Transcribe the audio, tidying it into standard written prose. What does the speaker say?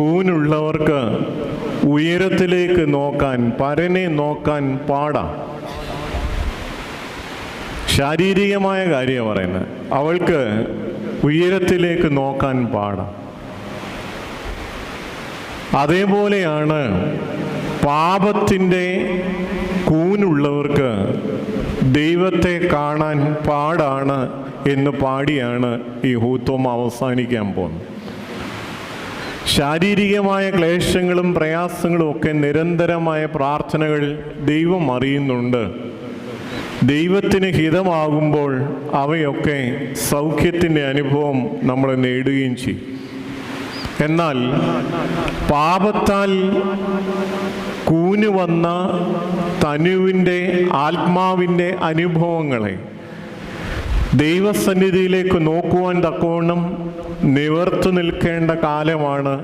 കൂനുള്ളവർക്ക് ഉയരത്തിലേക്ക് നോക്കാൻ, പരനെ നോക്കാൻ പാടാം. ശാരീരികമായ കാര്യമാണ് പറയുന്നത്. അവൾക്ക് ഉയരത്തിലേക്ക് നോക്കാൻ പാടാം. അതേപോലെയാണ് പാപത്തിൻ്റെ കൂനുള്ളവർക്ക് ദൈവത്തെ കാണാൻ പാടാണ് എന്ന് പാടിയാണ് ഈ ഹൂത്തോമ അവസാനിക്കാൻ പോകുന്നത്. ശാരീരികമായ ക്ലേശങ്ങളും പ്രയാസങ്ങളും ഒക്കെ നിരന്തരമായ പ്രാർത്ഥനകൾ ദൈവം അറിയുന്നുണ്ട്. ദൈവത്തിന് ഹിതമാകുമ്പോൾ അവയൊക്കെ സൗഖ്യത്തിൻ്റെ അനുഭവം നമ്മൾ നേടുകയും ചെയ്യും. എന്നാൽ പാപത്താൽ കൂന് വന്ന തനുവിൻ്റെ ആത്മാവിൻ്റെ അനുഭവങ്ങളെ ദൈവസന്നിധിയിലേക്ക് നോക്കുവാൻ തക്കവണ്ണം നിവർത്തി നിൽക്കേണ്ട കാലമാണ്.